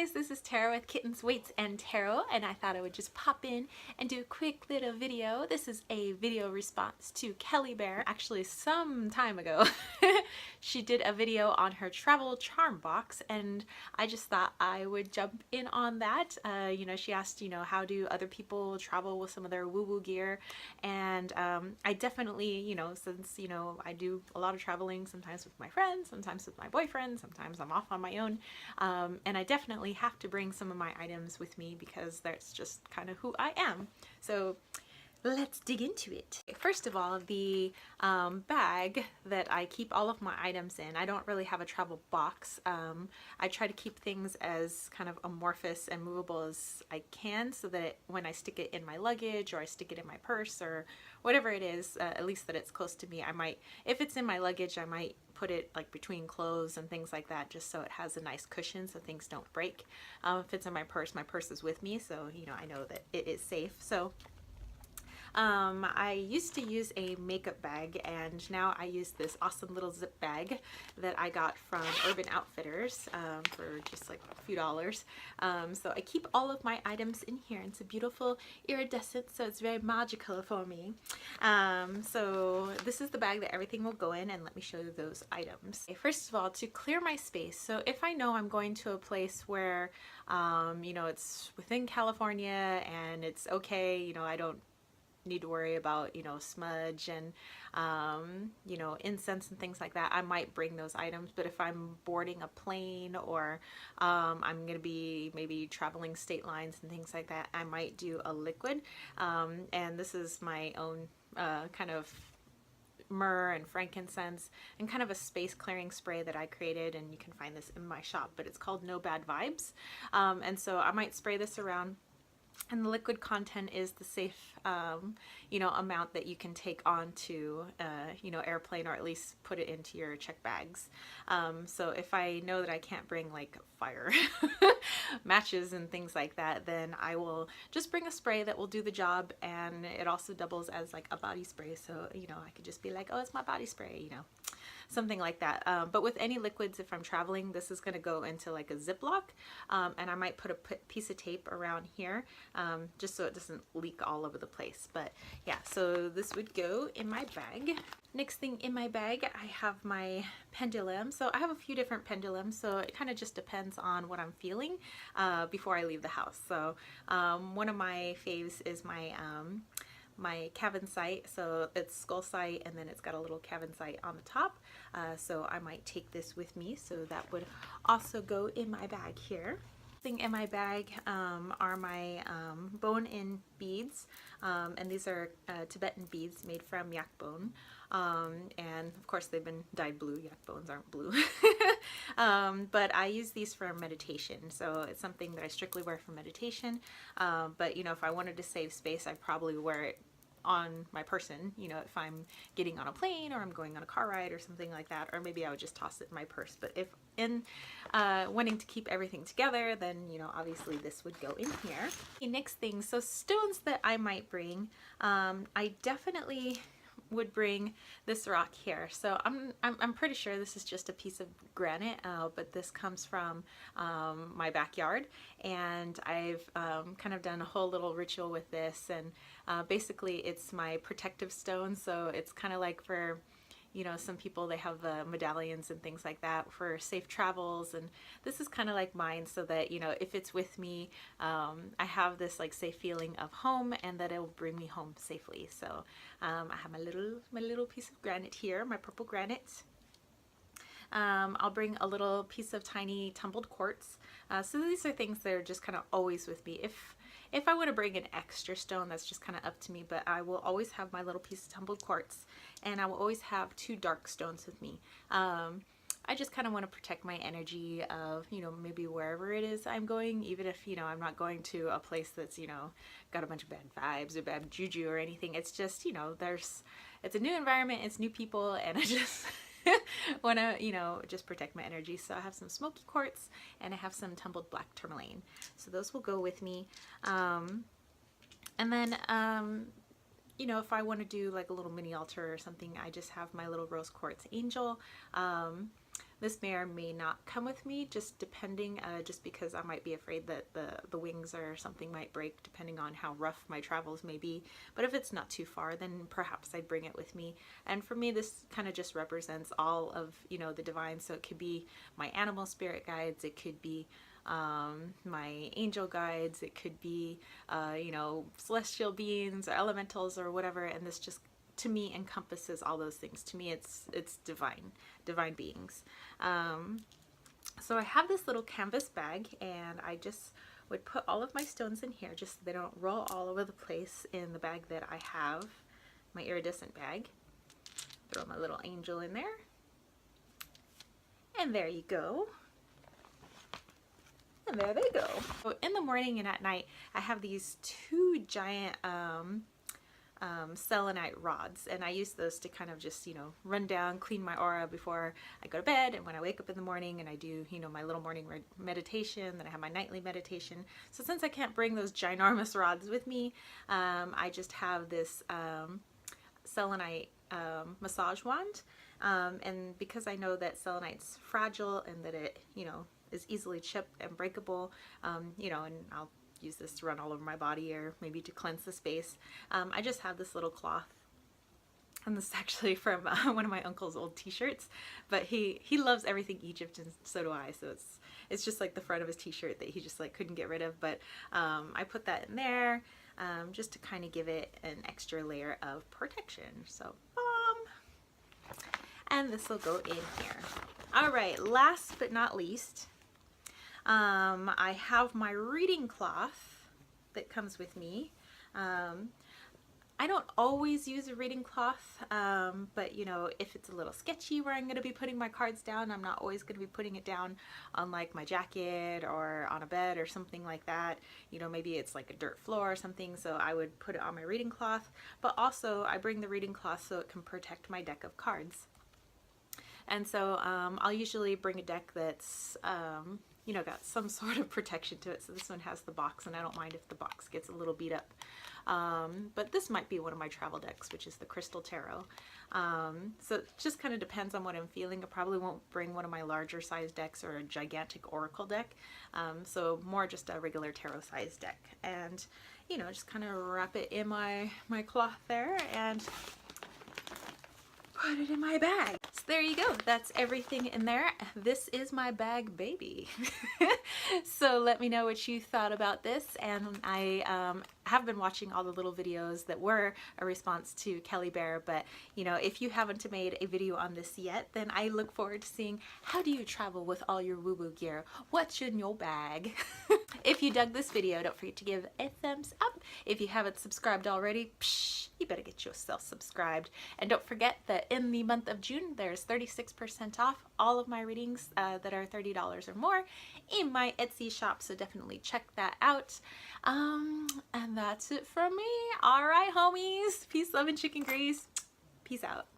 guys, this is Tara with Kittens, Weights, and Tarot, and I thought I would just pop in and do a quick little video. This is a video response to Kelly Bear, actually some time ago. She did a video on her travel charm box, and I just thought I would jump in on that. She asked, how do other people travel with some of their woo-woo gear, and I definitely, since, I do a lot of traveling, sometimes with my friends, sometimes with my boyfriend, sometimes I'm off on my own. And I definitely have to bring some of my items with me because that's just kind of who I am. So let's dig into it. First of all, the bag that I keep all of my items in, I don't really have a travel box. I try to keep things as kind of amorphous and movable as I can so that when I stick it in my luggage or I stick it in my purse or whatever it is, at least that it's close to me, I might, if it's in my luggage, I might put it like between clothes and things like that, just so it has a nice cushion so things don't break. If it's in my purse is with me, so I know that it is safe. So I used to use a makeup bag, and now I use this awesome little zip bag that I got from Urban Outfitters for just like a few dollars. So I keep all of my items in here. It's a beautiful iridescent, so it's very magical for me. So this is the bag that everything will go in, and let me show you those items. Okay, first of all, to clear my space, so if I know I'm going to a place where it's within California and it's okay, I don't need to worry about smudge and incense and things like that, I might bring those items. But if I'm boarding a plane or I'm gonna be maybe traveling state lines and things like that, I might do a liquid, and this is my own kind of myrrh and frankincense and kind of a space clearing spray that I created, and you can find this in my shop, but it's called No Bad Vibes. And so I might spray this around, and the liquid content is the safe amount that you can take onto airplane, or at least put it into your check bags. So if I know that I can't bring like fire matches and things like that, then I will just bring a spray that will do the job, and it also doubles as like a body spray, so I could just be like, oh, it's my body spray, something like that. But with any liquids, if I'm traveling, this is going to go into like a Ziploc, and I might put a piece of tape around here just so it doesn't leak all over the place. But yeah, so this would go in my bag. Next thing in my bag, I have my pendulum. So I have a few different pendulums, so it kind of just depends on what I'm feeling before I leave the house. So one of my faves is my Cavinsite. So it's skull sight, and then it's got a little Cavinsite on the top. So I might take this with me, so that would also go in my bag here. Thing in my bag are my bone-in beads, and these are Tibetan beads made from yak bone, and of course they've been dyed blue. Yak bones aren't blue. But I use these for meditation, so it's something that I strictly wear for meditation. But if I wanted to save space, I'd probably wear it on my person, if I'm getting on a plane or I'm going on a car ride or something like that, or maybe I would just toss it in my purse. But if in wanting to keep everything together, then obviously this would go in here. The next thing, so stones that I might bring, I definitely would bring this rock here. So I'm pretty sure this is just a piece of granite, but this comes from my backyard, and I've kind of done a whole little ritual with this, and basically it's my protective stone. So it's kind of like for some people, they have the medallions and things like that for safe travels, and this is kind of like mine, so that if it's with me, I have this like safe feeling of home, and that it will bring me home safely. So I have my little piece of granite here, my purple granite. I'll bring a little piece of tiny tumbled quartz. So these are things that are just kind of always with me. If I want to bring an extra stone, that's just kind of up to me, but I will always have my little piece of tumbled quartz, and I will always have 2 dark stones with me. I just kind of want to protect my energy of, maybe wherever it is I'm going, even if, I'm not going to a place that's, got a bunch of bad vibes or bad juju or anything. It's just, it's a new environment, it's new people, and I just want to, just protect my energy. So I have some smoky quartz, and I have some tumbled black tourmaline. So those will go with me. And then, if I want to do like a little mini altar or something, I just have my little rose quartz angel. This may or may not come with me, just depending, just because I might be afraid that the wings or something might break depending on how rough my travels may be. But if it's not too far, then perhaps I'd bring it with me. And for me, this kind of just represents all of, you know, the divine. So it could be my animal spirit guides, it could be my angel guides, it could be, you know, celestial beings or elementals or whatever. And this just, to me, encompasses all those things. To me, it's divine beings. So I have this little canvas bag, and I just would put all of my stones in here just so they don't roll all over the place in the bag that I have, my iridescent bag. Throw my little angel in there. And there you go. And there they go. So in the morning and at night, I have these two giant selenite rods, and I use those to kind of just, you know, run down, clean my aura before I go to bed, and when I wake up in the morning and I do, you know, my little morning meditation, then I have my nightly meditation. So since I can't bring those ginormous rods with me, I just have this selenite massage wand, and because I know that selenite's fragile and that it, you know, is easily chipped and breakable, you know, and I'll use this to run all over my body or maybe to cleanse the space. I just have this little cloth, and this is actually from one of my uncle's old t-shirts, but he loves everything Egypt, and so do I, so it's just like the front of his t-shirt that he just like couldn't get rid of. But I put that in there just to kind of give it an extra layer of protection. So and this will go in here. All right, last but not least, I have my reading cloth that comes with me. I don't always use a reading cloth, but you know, if it's a little sketchy where I'm going to be putting my cards down, I'm not always going to be putting it down on like my jacket or on a bed or something like that. You know, maybe it's like a dirt floor or something, so I would put it on my reading cloth. But also I bring the reading cloth so it can protect my deck of cards. And so I'll usually bring a deck that's you know, got some sort of protection to it. So this one has the box, and I don't mind if the box gets a little beat up. But this might be one of my travel decks, which is the Crystal Tarot. So it just kind of depends on what I'm feeling. I probably won't bring one of my larger size decks or a gigantic oracle deck. So more just a regular tarot size deck. And, you know, just kind of wrap it in my cloth there and put it in my bag. So there you go. That's everything in there. This is my bag, baby. So let me know what you thought about this. And I have been watching all the little videos that were a response to Kelly Bear, but you know, if you haven't made a video on this yet, then I look forward to seeing how do you travel with all your woo-woo gear? What's in your bag? If you dug this video, don't forget to give a thumbs up. If you haven't subscribed already, you better get yourself subscribed. And don't forget that in the month of June, there's 36% off all of my readings that are $30 or more in my Etsy shop, so definitely check that out. And that's it from me. All right, homies. Peace, love, and chicken grease. Peace out.